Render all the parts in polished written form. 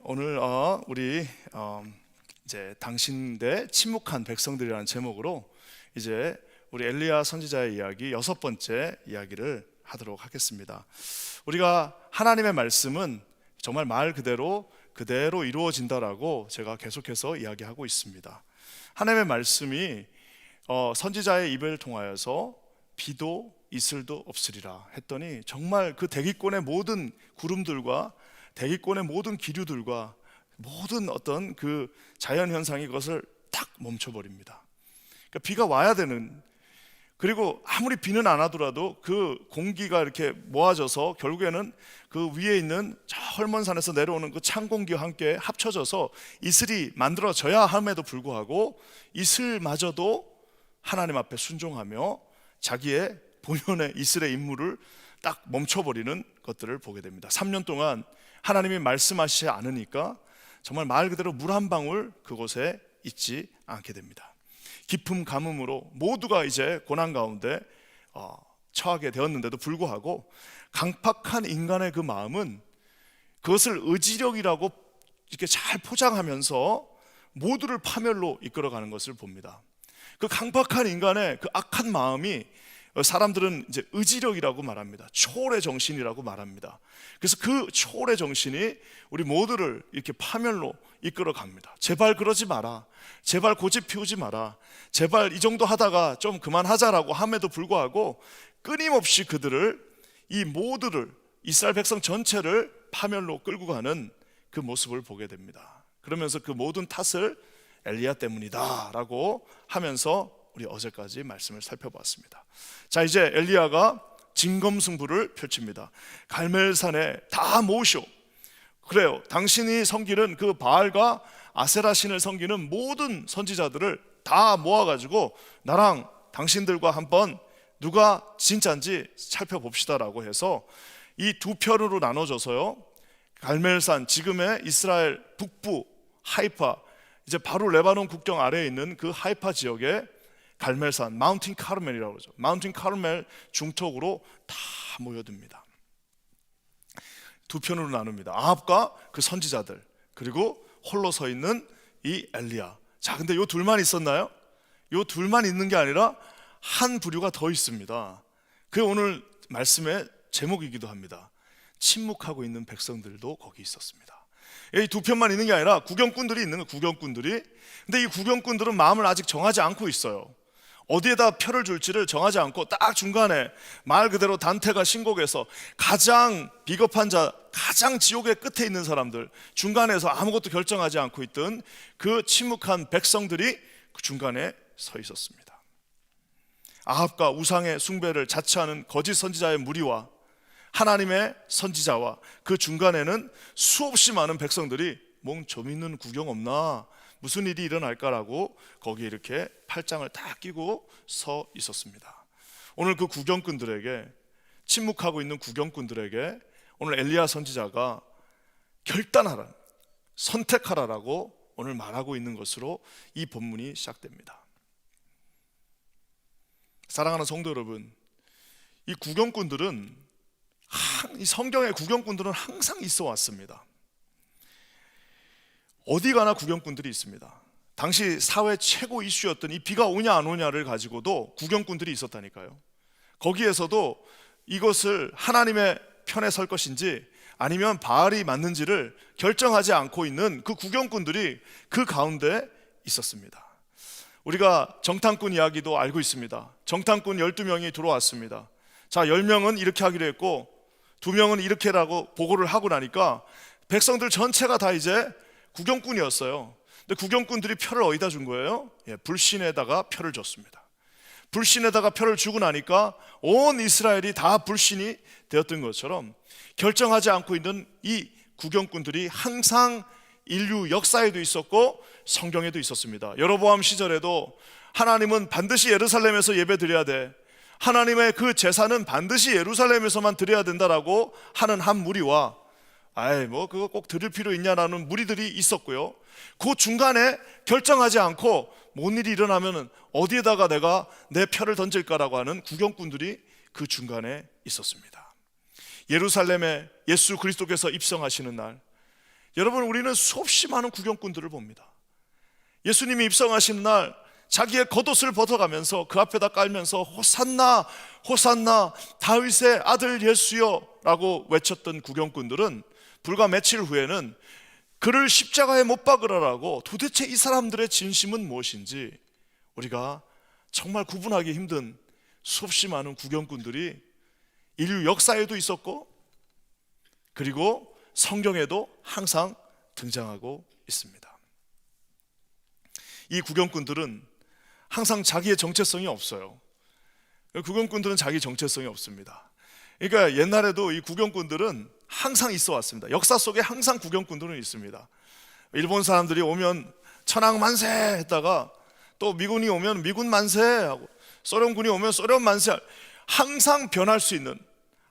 오늘 우리 이제 당신 대 침묵한 백성들이라는 제목으로 이제 우리 엘리야 선지자의 이야기 여섯 번째 이야기를 하도록 하겠습니다. 우리가 하나님의 말씀은 정말 말 그대로 이루어진다라고 제가 계속해서 이야기하고 있습니다. 하나님의 말씀이 선지자의 입을 통하여서 비도 이슬도 없으리라 했더니 정말 그 대기권의 모든 구름들과 대기권의 모든 기류들과 모든 어떤 그 자연현상이 그것을 딱 멈춰버립니다. 그러니까 비가 와야 되는, 그리고 아무리 비는 안 하더라도 그 공기가 이렇게 모아져서 결국에는 그 위에 있는 저 헐몬산에서 내려오는 그 찬 공기와 함께 합쳐져서 이슬이 만들어져야 함에도 불구하고 이슬마저도 하나님 앞에 순종하며 자기의 본연의 이슬의 임무를 딱 멈춰버리는 것들을 보게 됩니다. 3년 동안 하나님이 말씀하시지 않으니까 정말 말 그대로 물 한 방울 그곳에 있지 않게 됩니다. 깊음 가뭄으로 모두가 이제 고난 가운데 처하게 되었는데도 불구하고 강팍한 인간의 그 마음은 그것을 의지력이라고 이렇게 잘 포장하면서 모두를 파멸로 이끌어가는 것을 봅니다. 그 강팍한 인간의 그 악한 마음이 사람들은 이제 의지력이라고 말합니다. 초월의 정신이라고 말합니다. 그래서 그 초월의 정신이 우리 모두를 이렇게 파멸로 이끌어 갑니다. 제발 그러지 마라, 제발 고집 피우지 마라, 제발 이 정도 하다가 좀 그만하자라고 함에도 불구하고 끊임없이 그들을, 이 모두를, 이스라엘 백성 전체를 파멸로 끌고 가는 그 모습을 보게 됩니다. 그러면서 그 모든 탓을 엘리야 때문이다 라고 하면서 우리 어제까지 말씀을 살펴봤습니다. 자, 이제 엘리야가 진검승부를 펼칩니다. 갈멜산에 다 모으쇼. 그래요, 당신이 섬기는 그 바알과 아세라 신을 섬기는 모든 선지자들을 다 모아가지고 나랑 당신들과 한번 누가 진짜인지 살펴봅시다 라고 해서 이 두 편으로 나눠져서요, 갈멜산, 지금의 이스라엘 북부 하이파, 이제 바로 레바논 국경 아래에 있는 그 하이파 지역에 갈멜산, 마운틴 카르멜이라고 그러죠. 마운틴 카르멜 중턱으로 다 모여듭니다. 두 편으로 나눕니다. 아합과 그 선지자들, 그리고 홀로 서 있는 이 엘리야. 자, 근데 요 둘만 있었나요? 요 둘만 있는 게 아니라 한 부류가 더 있습니다. 그게 오늘 말씀의 제목이기도 합니다. 침묵하고 있는 백성들도 거기 있었습니다. 이 두 편만 있는 게 아니라 구경꾼들이 있는 거예요. 구경꾼들이. 근데 이 구경꾼들은 마음을 아직 정하지 않고 있어요. 어디에다 표를 줄지를 정하지 않고 딱 중간에 말 그대로 단테가 신곡에서 가장 비겁한 자, 가장 지옥의 끝에 있는 사람들, 중간에서 아무것도 결정하지 않고 있던 그 침묵한 백성들이 그 중간에 서 있었습니다. 아합과 우상의 숭배를 자처하는 거짓 선지자의 무리와 하나님의 선지자와 그 중간에는 수없이 많은 백성들이 뭐 좀 있는 구경 없나, 무슨 일이 일어날까라고 거기에 이렇게 팔짱을 딱 끼고 서 있었습니다. 오늘 그 구경꾼들에게, 침묵하고 있는 구경꾼들에게 오늘 엘리야 선지자가 결단하라, 선택하라라고 오늘 말하고 있는 것으로 이 본문이 시작됩니다. 사랑하는 성도 여러분, 이 구경꾼들은, 이 성경의 구경꾼들은 항상 있어 왔습니다. 어디 가나 구경꾼들이 있습니다. 당시 사회 최고 이슈였던 이 비가 오냐 안 오냐를 가지고도 구경꾼들이 있었다니까요. 거기에서도 이것을 하나님의 편에 설 것인지 아니면 바알이 맞는지를 결정하지 않고 있는 그 구경꾼들이 그 가운데 있었습니다. 우리가 정탐꾼 이야기도 알고 있습니다. 정탐꾼 12명이 들어왔습니다. 자, 10명은 이렇게 하기로 했고 2명은 이렇게라고 보고를 하고 나니까 백성들 전체가 다 이제 구경꾼이었어요. 근데 구경꾼들이 표를 어디다 준 거예요? 불신에다가 표를 줬습니다. 불신에다가 표를 주고 나니까 온 이스라엘이 다 불신이 되었던 것처럼 결정하지 않고 있는 이 구경꾼들이 항상 인류 역사에도 있었고 성경에도 있었습니다. 여로보암 시절에도 하나님은 반드시 예루살렘에서 예배드려야 돼, 하나님의 그 제사는 반드시 예루살렘에서만 드려야 된다라고 하는 한 무리와 뭐 그거 꼭 드릴 필요 있냐라는 무리들이 있었고요. 그 중간에 결정하지 않고 뭔 일이 일어나면 어디에다가 내가 내 표를 던질까라고 하는 구경꾼들이 그 중간에 있었습니다. 예루살렘에 예수 그리스도께서 입성하시는 날, 여러분, 우리는 수없이 많은 구경꾼들을 봅니다. 예수님이 입성하신 날 자기의 겉옷을 벗어가면서 그 앞에다 깔면서 호산나 호산나 다윗의 아들 예수여 라고 외쳤던 구경꾼들은 불과 며칠 후에는 그를 십자가에 못 박으라라고, 도대체 이 사람들의 진심은 무엇인지 우리가 정말 구분하기 힘든 수없이 많은 구경꾼들이 인류 역사에도 있었고, 그리고 성경에도 항상 등장하고 있습니다. 이 구경꾼들은 항상 자기의 정체성이 없어요. 구경꾼들은 자기 정체성이 없습니다. 그러니까 옛날에도 이 구경꾼들은 항상 있어 왔습니다. 역사 속에 항상 구경꾼들은 있습니다. 일본 사람들이 오면 천황 만세 했다가, 또 미군이 오면 미군 만세 하고, 소련군이 오면 소련 만세. 항상 변할 수 있는,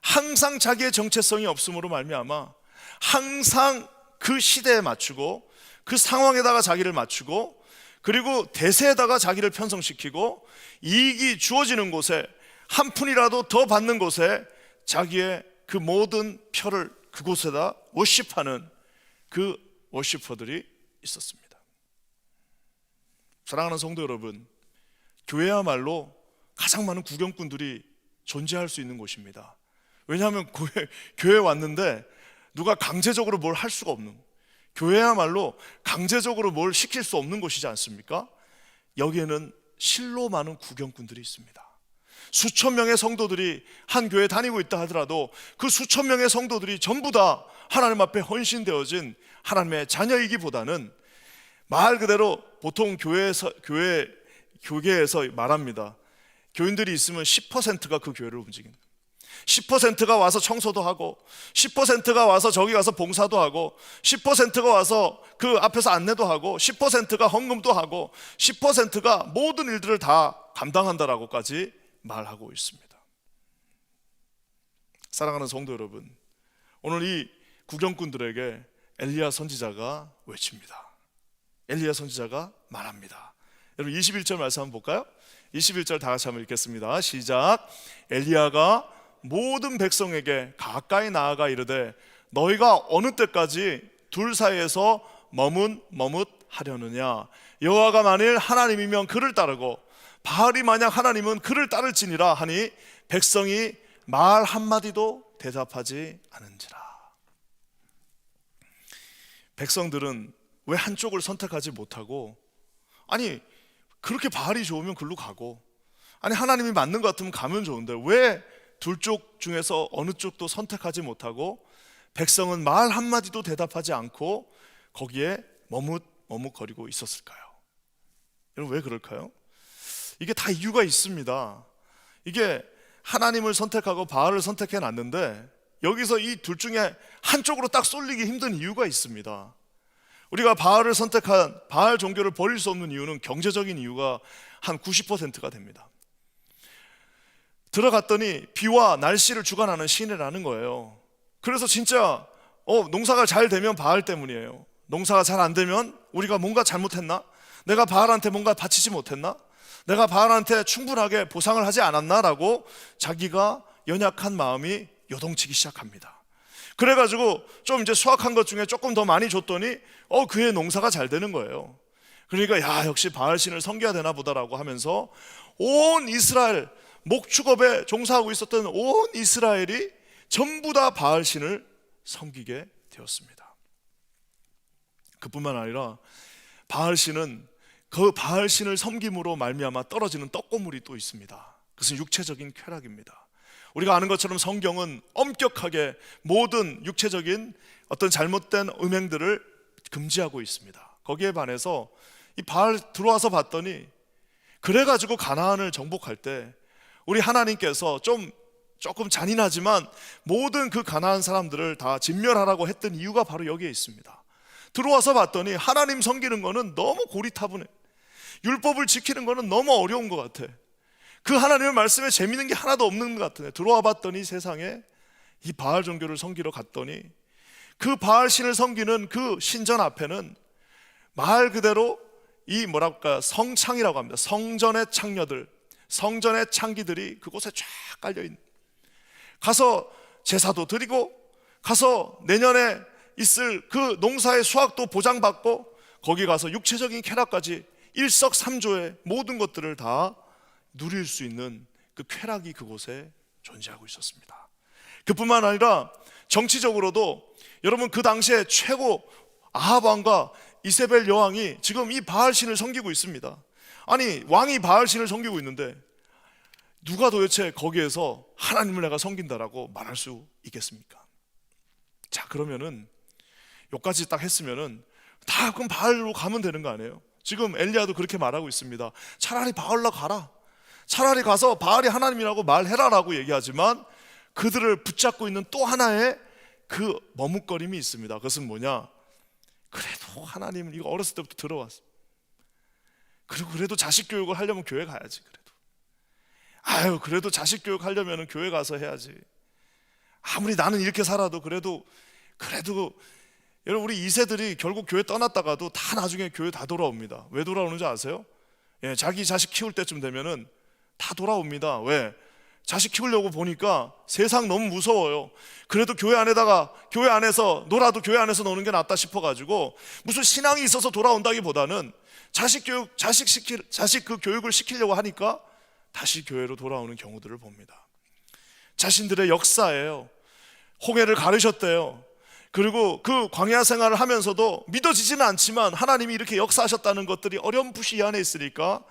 항상 자기의 정체성이 없음으로 말미암아 항상 그 시대에 맞추고 그 상황에다가 자기를 맞추고, 그리고 대세에다가 자기를 편성시키고, 이익이 주어지는 곳에, 한 푼이라도 더 받는 곳에 자기의 그 모든 표를 그곳에다 워십하는 그 워시퍼들이 있었습니다. 사랑하는 성도 여러분, 교회야말로 가장 많은 구경꾼들이 존재할 수 있는 곳입니다. 왜냐하면 교회에 왔는데 누가 강제적으로 뭘 할 수가 없는, 교회야말로 강제적으로 뭘 시킬 수 없는 곳이지 않습니까? 여기에는 실로 많은 구경꾼들이 있습니다. 수천 명의 성도들이 한 교회에 다니고 있다 하더라도 그 수천 명의 성도들이 전부 다 하나님 앞에 헌신되어진 하나님의 자녀이기보다는, 말 그대로 보통 교계에서 말합니다. 교인들이 있으면 10%가 그 교회를 움직인다. 10%가 와서 청소도 하고, 10%가 와서 저기 가서 봉사도 하고, 10%가 와서 그 앞에서 안내도 하고, 10%가 헌금도 하고, 10%가 모든 일들을 다 감당한다라고까지 말하고 있습니다. 사랑하는 성도 여러분, 오늘 이 구경꾼들에게 엘리야 선지자가 외칩니다. 엘리야 선지자가 말합니다. 여러분 21절 말씀 한번 볼까요? 21절 다 같이 한번 읽겠습니다. 시작. 엘리야가 모든 백성에게 가까이 나아가 이르되 너희가 어느 때까지 둘 사이에서 머뭇하려느냐. 여호와가 만일 하나님이면 그를 따르고 바알이 만약 하나님은 그를 따를지니라 하니 백성이 말 한마디도 대답하지 않은지라. 백성들은 왜 한쪽을 선택하지 못하고, 아니 그렇게 바알이 좋으면 글로 가고, 아니 하나님이 맞는 것 같으면 가면 좋은데 왜 둘 쪽 중에서 어느 쪽도 선택하지 못하고 백성은 말 한마디도 대답하지 않고 거기에 머뭇거리고 있었을까요? 여러분 왜 그럴까요? 이게 다 이유가 있습니다. 이게 하나님을 선택하고 바알을 선택해 놨는데 여기서 이 둘 중에 한쪽으로 딱 쏠리기 힘든 이유가 있습니다. 우리가 바알을 선택한, 바알 종교를 버릴 수 없는 이유는 경제적인 이유가 한 90%가 됩니다. 들어갔더니 비와 날씨를 주관하는 신이라는 거예요. 그래서 진짜 농사가 잘 되면 바알 때문이에요. 농사가 잘 안 되면 우리가 뭔가 잘못했나? 내가 바알한테 뭔가 바치지 못했나? 내가 바알한테 충분하게 보상을 하지 않았나? 라고 자기가 연약한 마음이 요동치기 시작합니다. 그래가지고 좀 이제 수확한 것 중에 조금 더 많이 줬더니 그의 농사가 잘 되는 거예요. 그러니까 야, 역시 바알신을 섬겨야 되나 보다라고 하면서 온 이스라엘, 목축업에 종사하고 있었던 온 이스라엘이 전부 다 바알신을 섬기게 되었습니다. 그뿐만 아니라 바알신은 그 바알신을 섬김으로 말미암아 떨어지는 떡고물이 또 있습니다. 그것은 육체적인 쾌락입니다. 우리가 아는 것처럼 성경은 엄격하게 모든 육체적인 어떤 잘못된 음행들을 금지하고 있습니다. 거기에 반해서 이 바알 들어와서 봤더니, 그래가지고 가나안을 정복할 때 우리 하나님께서 조금 잔인하지만 모든 그 가나안 사람들을 다 진멸하라고 했던 이유가 바로 여기에 있습니다. 들어와서 봤더니 하나님 섬기는 거는 너무 고리타분해. 율법을 지키는 거는 너무 어려운 것 같아. 그 하나님의 말씀에 재밌는 게 하나도 없는 것 같아. 들어와 봤더니 세상에 이 바알 종교를 섬기러 갔더니 그 바알 신을 섬기는 그 신전 앞에는 말 그대로 이 성창이라고 합니다. 성전의 창녀들, 성전의 창기들이 그곳에 쫙 깔려있는, 가서 제사도 드리고 가서 내년에 있을 그 농사의 수확도 보장받고 거기 가서 육체적인 쾌락까지 일석삼조의 모든 것들을 다 누릴 수 있는 그 쾌락이 그곳에 존재하고 있었습니다. 그뿐만 아니라 정치적으로도 여러분 그 당시에 최고 아합 왕과 이세벨 여왕이 지금 이 바알신을 섬기고 있습니다. 아니 왕이 바알신을 섬기고 있는데 누가 도대체 거기에서 하나님을 내가 섬긴다라고 말할 수 있겠습니까? 자, 그러면은 여기까지 딱 했으면은 다 그럼 바알로 가면 되는 거 아니에요? 지금 엘리야도 그렇게 말하고 있습니다. 차라리 바알로 가라, 차라리 가서 바알이 하나님이라고 말해라라고 얘기하지만 그들을 붙잡고 있는 또 하나의 그 머뭇거림이 있습니다. 그것은 뭐냐? 그래도 하나님은, 이거 어렸을 때부터 들어왔어. 그리고 그래도 자식 교육을 하려면 교회 가야지. 그래도 자식 교육 하려면 교회 가서 해야지. 아무리 나는 이렇게 살아도 그래도 여러분 우리 2세들이 결국 교회 떠났다가도 다 나중에 교회 다 돌아옵니다. 왜 돌아오는지 아세요? 자기 자식 키울 때쯤 되면은 다 돌아옵니다. 왜? 자식 키우려고 보니까 세상 너무 무서워요. 그래도 교회 안에서 놀아도 교회 안에서 노는 게 낫다 싶어가지고 무슨 신앙이 있어서 돌아온다기보다는 자식 그 교육을 시키려고 하니까 다시 교회로 돌아오는 경우들을 봅니다. 자신들의 역사예요. 홍해를 가르셨대요. 그리고 그 광야 생활을 하면서도 믿어지지는 않지만 하나님이 이렇게 역사하셨다는 것들이 어렴풋이 이 안에 있으니까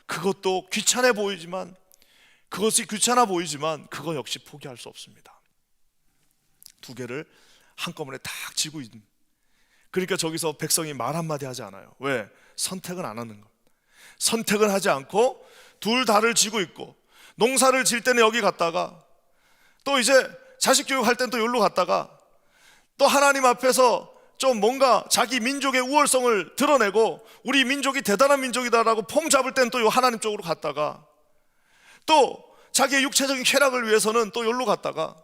그것도 귀찮아 보이지만 그거 역시 포기할 수 없습니다. 두 개를 한꺼번에 딱 쥐고 있는. 그러니까 저기서 백성이 말 한마디 하지 않아요. 왜? 선택은 안 하는 것. 선택은 하지 않고 둘 다를 쥐고 있고, 농사를 질 때는 여기 갔다가 또 이제 자식 교육할 때는 또 여기로 갔다가 또 하나님 앞에서 좀 뭔가 자기 민족의 우월성을 드러내고 우리 민족이 대단한 민족이다라고 폼 잡을 때는 또 하나님 쪽으로 갔다가 또 자기의 육체적인 쾌락을 위해서는 또 여기로 갔다가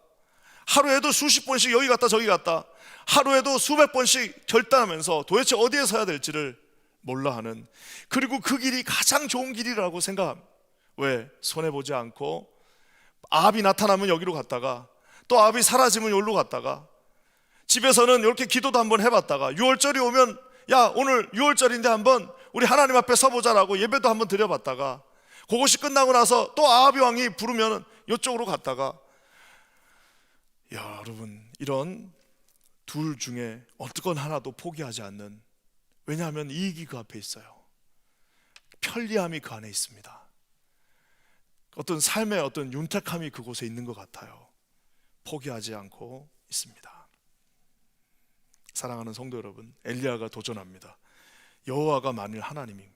하루에도 수십 번씩 여기 갔다 저기 갔다 하루에도 수백 번씩 결단하면서 도대체 어디에 서야 될지를 몰라 하는, 그리고 그 길이 가장 좋은 길이라고 생각합니다. 왜? 손해보지 않고 아합이 나타나면 여기로 갔다가 또 아합이 사라지면 여기로 갔다가 집에서는 이렇게 기도도 한번 해봤다가 6월절이 오면 야 오늘 6월절인데 한번 우리 하나님 앞에 서보자라고 예배도 한번 드려봤다가 그것이 끝나고 나서 또 아합이 왕이 부르면 이쪽으로 갔다가, 여러분 이런 둘 중에 어떤 하나도 포기하지 않는, 왜냐하면 이익이 그 앞에 있어요. 편리함이 그 안에 있습니다. 어떤 삶의 어떤 윤택함이 그곳에 있는 것 같아요. 포기하지 않고 있습니다. 사랑하는 성도 여러분, 엘리야가 도전합니다. 여호와가 만일 하나님이면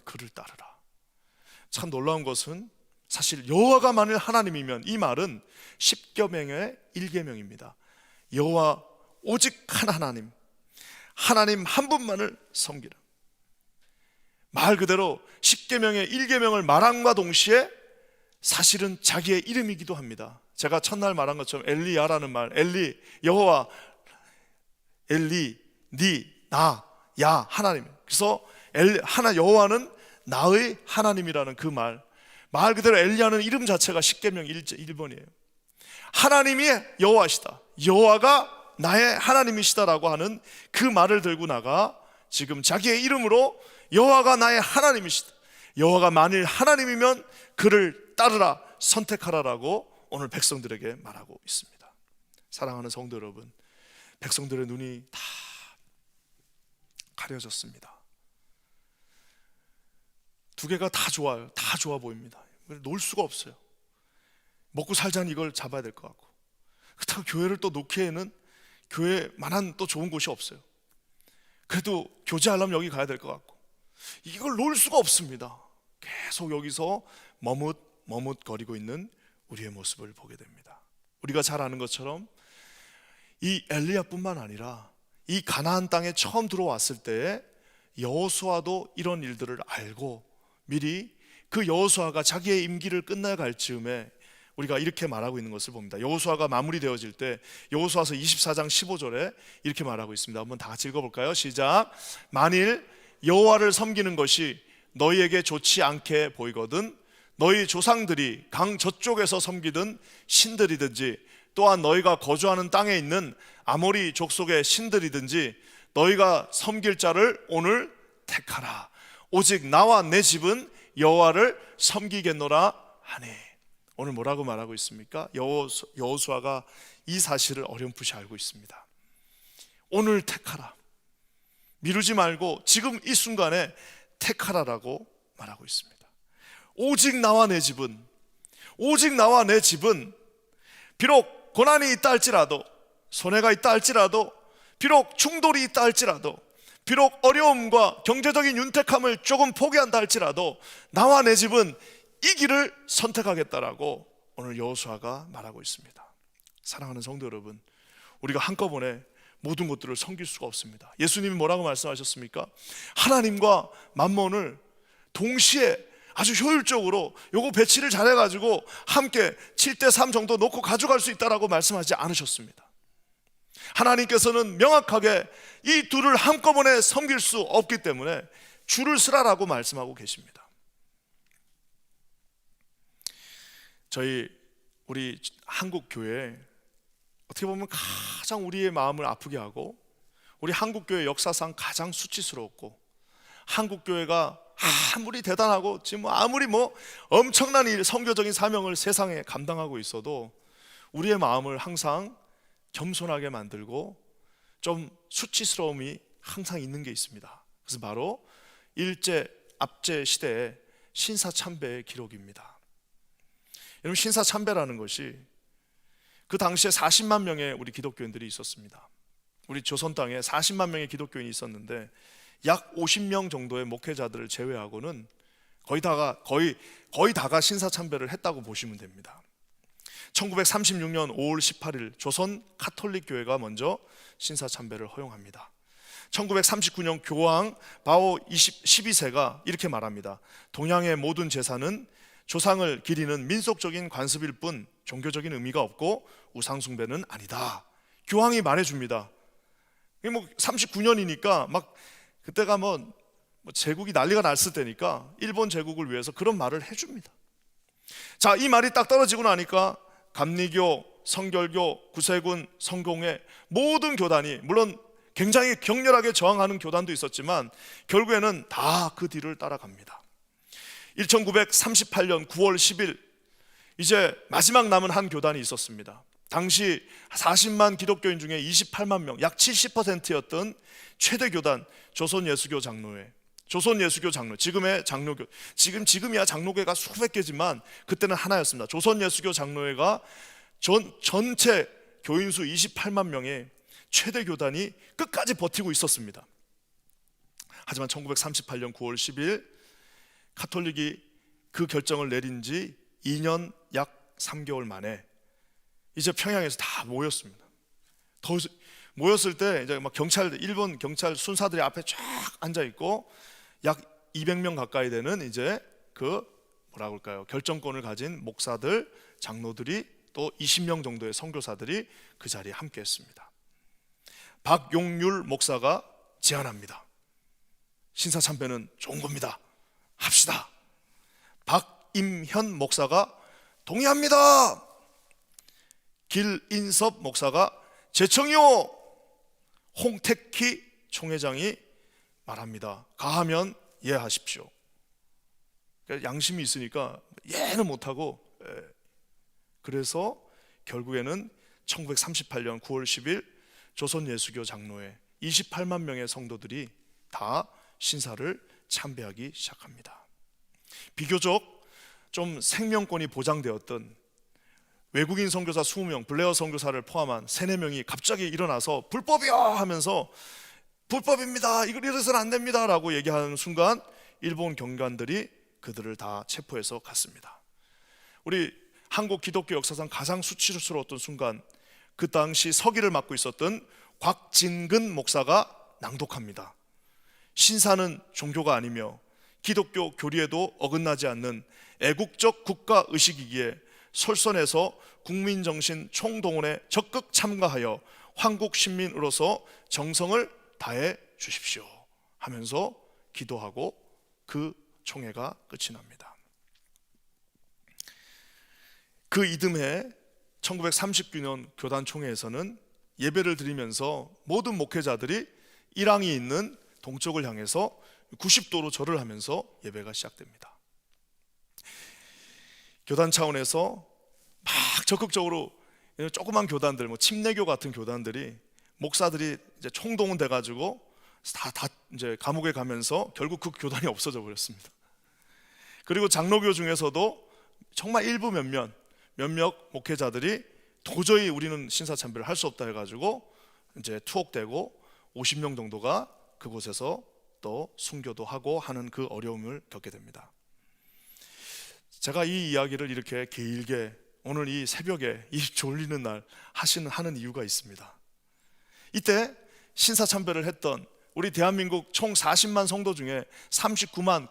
그를 따르라. 참 놀라운 것은 사실 여호와가 만일 하나님이면, 이 말은 십계명의 1계명입니다. 여호와 오직 하나님 한 분만을 섬기라. 말 그대로 십계명의 1계명을 말함과 동시에 사실은 자기의 이름이기도 합니다. 제가 첫날 말한 것처럼 엘리야라는 말, 엘리, 여호와, 엘리, 니, 나, 야, 하나님. 그래서 여호와는 나의 하나님이라는 그 말 그대로 엘리야는 이름 자체가 십계명 1번이에요. 하나님이 여호와시다, 여호와가 나의 하나님이시다라고 하는 그 말을 들고 나가 지금 자기의 이름으로 여호와가 나의 하나님이시다, 여호와가 만일 하나님이면 그를 따르라, 선택하라라고 오늘 백성들에게 말하고 있습니다. 사랑하는 성도 여러분, 백성들의 눈이 다 가려졌습니다. 두 개가 다 좋아요. 다 좋아 보입니다. 놓을 수가 없어요. 먹고 살자니 이걸 잡아야 될 것 같고, 그렇다고 교회를 또 놓기에는 교회만한 또 좋은 곳이 없어요. 그래도 교제하려면 여기 가야 될 것 같고, 이걸 놓을 수가 없습니다. 계속 여기서 머뭇거리고 있는 우리의 모습을 보게 됩니다. 우리가 잘 아는 것처럼 이 엘리야뿐만 아니라 이 가나안 땅에 처음 들어왔을 때에 여호수아도 이런 일들을 알고 미리 그 여호수아가 자기의 임기를 끝나갈 즈음에 우리가 이렇게 말하고 있는 것을 봅니다. 여호수아가 마무리되어질 때 여호수아서 24장 15절에 이렇게 말하고 있습니다. 한번 다 같이 읽어볼까요? 시작. 만일 여호와를 섬기는 것이 너희에게 좋지 않게 보이거든 너희 조상들이 강 저쪽에서 섬기던 신들이든지 또한 너희가 거주하는 땅에 있는 아모리 족속의 신들이든지 너희가 섬길 자를 오늘 택하라. 오직 나와 내 집은 여호와를 섬기겠노라 하니. 오늘 뭐라고 말하고 있습니까? 여호수아가 이 사실을 어렴풋이 알고 있습니다. 오늘 택하라. 미루지 말고 지금 이 순간에 택하라라고 말하고 있습니다. 오직 나와 내 집은, 오직 나와 내 집은 비록 고난이 있다 할지라도, 손해가 있다 할지라도, 비록 충돌이 있다 할지라도, 비록 어려움과 경제적인 윤택함을 조금 포기한다 할지라도 나와 내 집은 이 길을 선택하겠다라고 오늘 여호수아가 말하고 있습니다. 사랑하는 성도 여러분, 우리가 한꺼번에 모든 것들을 섬길 수가 없습니다. 예수님이 뭐라고 말씀하셨습니까? 하나님과 만몬을 동시에 아주 효율적으로 요거 배치를 잘해가지고 함께 7대3 정도 놓고 가져갈 수 있다라고 말씀하지 않으셨습니다. 하나님께서는 명확하게 이 둘을 한꺼번에 섬길 수 없기 때문에 줄을 서라라고 말씀하고 계십니다. 우리 한국 교회 어떻게 보면 가장 우리의 마음을 아프게 하고, 우리 한국 교회 역사상 가장 수치스러웠고, 한국 교회가 아무리 대단하고 지금 아무리 엄청난 선교적인 사명을 세상에 감당하고 있어도 우리의 마음을 항상 겸손하게 만들고 좀 수치스러움이 항상 있는 게 있습니다. 그래서 바로 일제 압제 시대의 신사참배의 기록입니다. 여러분, 신사참배라는 것이 그 당시에 40만 명의 우리 기독교인들이 있었습니다. 우리 조선 땅에 40만 명의 기독교인이 있었는데 약 50명 정도의 목회자들을 제외하고는 거의 다가 신사참배를 했다고 보시면 됩니다. 1936년 5월 18일 조선 카톨릭 교회가 먼저 신사참배를 허용합니다. 1939년 교황 바오 12세가 이렇게 말합니다. 동양의 모든 제사는 조상을 기리는 민속적인 관습일 뿐 종교적인 의미가 없고 우상숭배는 아니다. 교황이 말해줍니다. 39년이니까 그때가 제국이 난리가 났을 때니까 일본 제국을 위해서 그런 말을 해줍니다. 자, 이 말이 딱 떨어지고 나니까 감리교, 성결교, 구세군, 성공회 모든 교단이, 물론 굉장히 격렬하게 저항하는 교단도 있었지만 결국에는 다 그 뒤를 따라갑니다. 1938년 9월 10일 이제 마지막 남은 한 교단이 있었습니다. 당시 40만 기독교인 중에 28만 명, 약 70%였던 최대 교단 조선예수교 장로회. 조선예수교 장로, 지금의 장로교, 지금이야 장로교가 수백 개지만 그때는 하나였습니다. 조선예수교 장로회가 전체 교인수 28만 명의 최대 교단이 끝까지 버티고 있었습니다. 하지만 1938년 9월 10일 카톨릭이 그 결정을 내린 지 2년 약 3개월 만에 이제 평양에서 다 모였습니다. 모였을 때 이제 일본 경찰 순사들이 앞에 쫙 앉아 있고 약 200명 가까이 되는 이제 결정권을 가진 목사들, 장로들이 또 20명 정도의 선교사들이 그 자리에 함께했습니다. 박용률 목사가 제안합니다. 신사참배는 좋은 겁니다. 합시다. 박임현 목사가 동의합니다. 길인섭 목사가 제청이요. 홍택희 총회장이 말합니다. 가하면 예하십시오. 양심이 있으니까 예는 못하고, 그래서 결국에는 1938년 9월 10일 조선예수교 장로회 28만 명의 성도들이 다 신사를 참배하기 시작합니다. 비교적 좀 생명권이 보장되었던 외국인 선교사 20명, 블레어 선교사를 포함한 3-4명이 갑자기 일어나서 불법이요 하면서 불법입니다, 이걸 이래서는 안 됩니다 라고 얘기하는 순간 일본 경관들이 그들을 다 체포해서 갔습니다. 우리 한국 기독교 역사상 가장 수치스러웠던 순간, 그 당시 서기를 맡고 있었던 곽진근 목사가 낭독합니다. 신사는 종교가 아니며 기독교 교리에도 어긋나지 않는 애국적 국가의식이기에 솔선해서 국민정신 총동원에 적극 참가하여 한국 시민으로서 정성을 다해 주십시오 하면서 기도하고 그 총회가 끝이 납니다. 그 이듬해 1939년 교단 총회에서는 예배를 드리면서 모든 목회자들이 1항이 있는 동쪽을 향해서 90도로 절을 하면서 예배가 시작됩니다. 교단 차원에서 막 적극적으로 조그만 교단들, 침례교 같은 교단들이 목사들이 이제 총동원돼 가지고 다 이제 감옥에 가면서 결국 그 교단이 없어져 버렸습니다. 그리고 장로교 중에서도 정말 일부 몇몇 목회자들이 도저히 우리는 신사참배를 할 수 없다 해가지고 이제 투옥되고 50명 정도가 그곳에서 또 순교도 하고 하는 그 어려움을 겪게 됩니다. 제가 이 이야기를 이렇게 길게 오늘 이 새벽에 이 졸리는 날 하는 이유가 있습니다. 이때 신사참배를 했던 우리 대한민국 총 40만 성도 중에 39만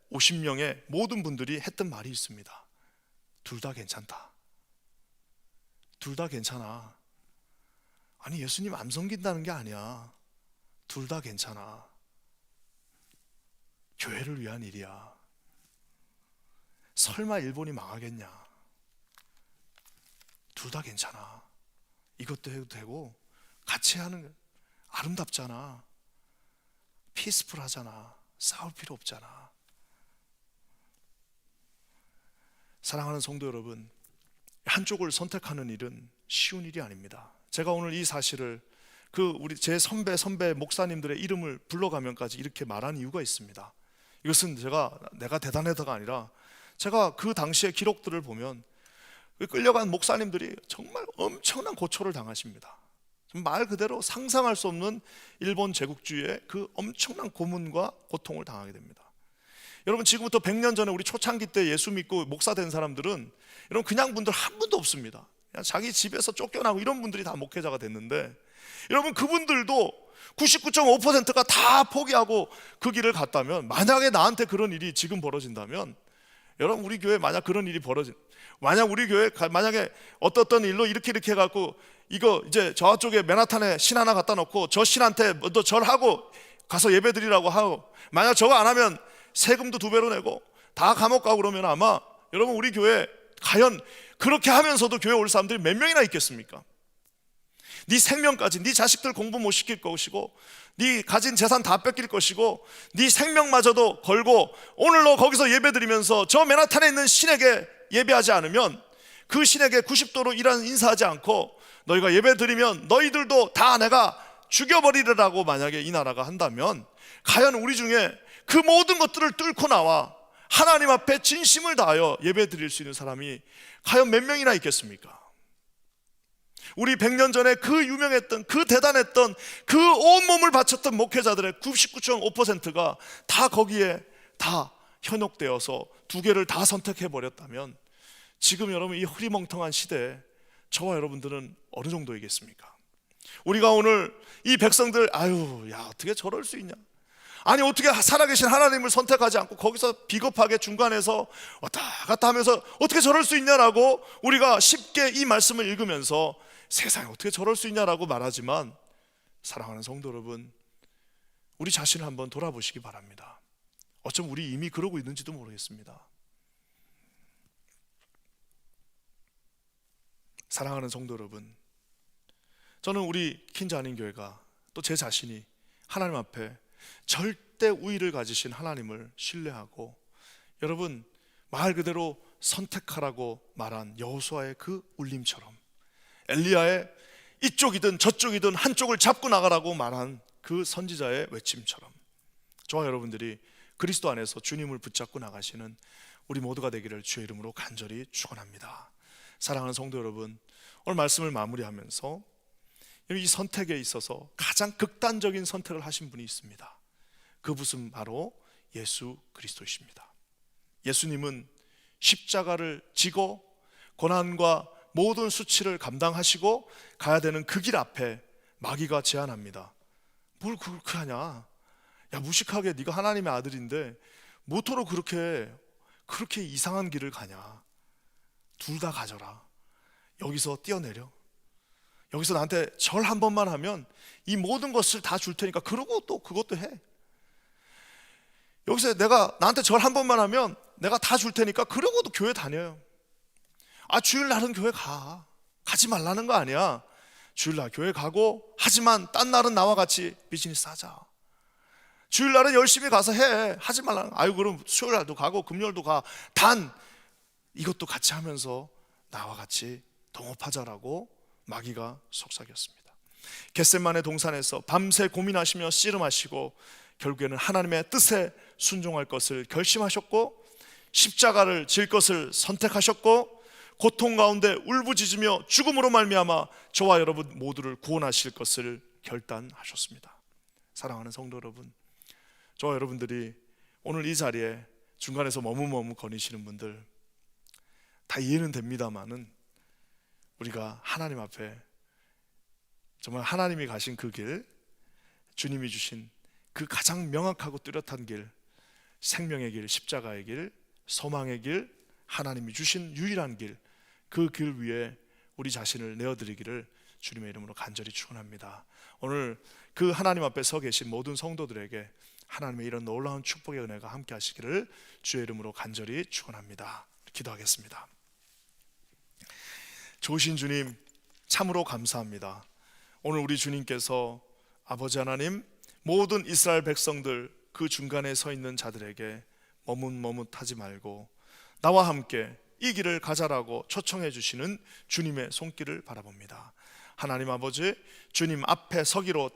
9,950명의 모든 분들이 했던 말이 있습니다. 둘 다 괜찮다. 둘 다 괜찮아. 아니, 예수님 안 섬긴다는 게 아니야. 둘 다 괜찮아. 교회를 위한 일이야. 설마 일본이 망하겠냐? 둘 다 괜찮아. 이것도 해도 되고 같이 하는 게 아름답잖아. 피스풀하잖아. 싸울 필요 없잖아. 사랑하는 성도 여러분, 한쪽을 선택하는 일은 쉬운 일이 아닙니다. 제가 오늘 이 사실을 우리 제 선배 목사님들의 이름을 불러가면까지 이렇게 말한 이유가 있습니다. 이것은 내가 대단하다가 아니라 제가 그 당시의 기록들을 보면 끌려간 목사님들이 정말 엄청난 고초를 당하십니다. 말 그대로 상상할 수 없는 일본 제국주의의 그 엄청난 고문과 고통을 당하게 됩니다. 여러분, 지금부터 100년 전에 우리 초창기 때 예수 믿고 목사 된 사람들은 여러분 그냥 분들 한 분도 없습니다. 그냥 자기 집에서 쫓겨나고 이런 분들이 다 목회자가 됐는데, 여러분 그분들도 99.5%가 다 포기하고 그 길을 갔다면, 만약에 나한테 그런 일이 지금 벌어진다면, 여러분 우리 교회 만약 그런 일이 만약 우리 교회 만약에 어떤 일로 이렇게 해갖고 이거 이제 저쪽에 맨하탄에 신 하나 갖다 놓고 저 신한테 너 절하고 가서 예배 드리라고 하고, 만약 저거 안 하면 세금도 2배로 내고 다 감옥 가고 그러면 아마 여러분 우리 교회 과연 그렇게 하면서도 교회 올 사람들이 몇 명이나 있겠습니까? 네 생명까지, 네 자식들 공부 못 시킬 것이고 네 가진 재산 다 뺏길 것이고 네 생명마저도 걸고 오늘 너 거기서 예배 드리면서 저 맨하탄에 있는 신에게 예배하지 않으면, 그 신에게 90도로 인사하지 않고 너희가 예배 드리면 너희들도 다 내가 죽여버리리라고 만약에 이 나라가 한다면, 과연 우리 중에 그 모든 것들을 뚫고 나와 하나님 앞에 진심을 다하여 예배 드릴 수 있는 사람이 과연 몇 명이나 있겠습니까? 우리 100년 전에 그 유명했던, 그 대단했던, 그 온몸을 바쳤던 목회자들의 99.5%가 다 거기에 다 현혹되어서 2개를 다 선택해버렸다면, 지금 여러분 이 흐리멍텅한 시대에 저와 여러분들은 어느 정도이겠습니까? 우리가 오늘 이 백성들 어떻게 저럴 수 있냐, 아니 어떻게 살아계신 하나님을 선택하지 않고 거기서 비겁하게 중간에서 왔다 갔다 하면서 어떻게 저럴 수 있냐라고 우리가 쉽게 이 말씀을 읽으면서 세상에 어떻게 저럴 수 있냐라고 말하지만, 사랑하는 성도 여러분, 우리 자신을 한번 돌아보시기 바랍니다. 어쩜 우리 이미 그러고 있는지도 모르겠습니다. 사랑하는 성도 여러분, 저는 우리 킨자한인교회가 또 제 자신이 하나님 앞에 절대 우위를 가지신 하나님을 신뢰하고, 여러분 말 그대로 선택하라고 말한 여호수아의 그 울림처럼, 엘리야의 이쪽이든 저쪽이든 한쪽을 잡고 나가라고 말한 그 선지자의 외침처럼, 저와 여러분들이 그리스도 안에서 주님을 붙잡고 나가시는 우리 모두가 되기를 주의 이름으로 간절히 축원합니다. 사랑하는 성도 여러분, 오늘 말씀을 마무리하면서 이 선택에 있어서 가장 극단적인 선택을 하신 분이 있습니다. 그분은 바로 예수 그리스도이십니다. 예수님은 십자가를 지고 고난과 모든 수치를 감당하시고 가야 되는 그 길 앞에 마귀가 제안합니다. 뭘 그렇게 하냐, 야 무식하게 네가 하나님의 아들인데 뭐토록 그렇게 이상한 길을 가냐, 둘 다 가져라, 여기서 뛰어내려, 여기서 나한테 절 한 번만 하면 이 모든 것을 다 줄 테니까 그러고 또 그것도 해, 여기서 나한테 절 한 번만 하면 내가 다 줄 테니까 그러고도 교회 다녀요. 주일날은 교회 가지 말라는 거 아니야. 주일날 교회 가고, 하지만 딴 날은 나와 같이 비즈니스 하자. 주일날은 열심히 가서 해. 하지 말라는 거. 그럼 수요일날도 가고 금요일도 가. 단 이것도 같이 하면서 나와 같이 동업하자라고 마귀가 속삭였습니다. 겟세마네 동산에서 밤새 고민하시며 씨름하시고 결국에는 하나님의 뜻에 순종할 것을 결심하셨고, 십자가를 질 것을 선택하셨고, 고통 가운데 울부짖으며 죽음으로 말미암아 저와 여러분 모두를 구원하실 것을 결단하셨습니다. 사랑하는 성도 여러분, 저와 여러분들이 오늘 이 자리에 중간에서 머뭇머뭇거리시는 분들 다 이해는 됩니다만은, 우리가 하나님 앞에 정말 하나님이 가신 그 길, 주님이 주신 그 가장 명확하고 뚜렷한 길, 생명의 길, 십자가의 길, 소망의 길, 하나님이 주신 유일한 길, 그 길 위에 우리 자신을 내어드리기를 주님의 이름으로 간절히 축원합니다. 오늘 그 하나님 앞에 서 계신 모든 성도들에게 하나님의 이런 놀라운 축복의 은혜가 함께 하시기를 주의 이름으로 간절히 축원합니다. 기도하겠습니다. 좋으신 주님, 참으로 감사합니다. 오늘 우리 주님께서 아버지 하나님, 모든 이스라엘 백성들 그 중간에 서 있는 자들에게 머뭇머뭇하지 말고 나와 함께 이 길을 가자라고 초청해 주시는 주님의 손길을 바라봅니다. 하나님 아버지, 주님 앞에 서기로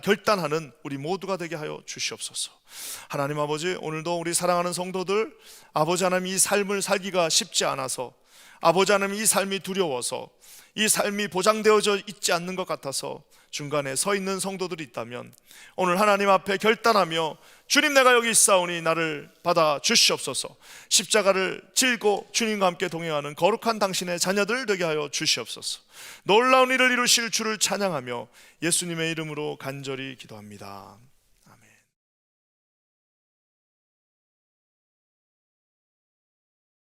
결단하는 우리 모두가 되게 하여 주시옵소서. 하나님 아버지, 오늘도 우리 사랑하는 성도들, 아버지 하나님 이 삶을 살기가 쉽지 않아서, 아버지 하나님 이 삶이 두려워서, 이 삶이 보장되어져 있지 않는 것 같아서 중간에 서 있는 성도들이 있다면, 오늘 하나님 앞에 결단하며 주님, 내가 여기 있사오니 나를 받아 주시옵소서. 십자가를 질고 주님과 함께 동행하는 거룩한 당신의 자녀들 되게 하여 주시옵소서. 놀라운 일을 이루실 주를 찬양하며 예수님의 이름으로 간절히 기도합니다.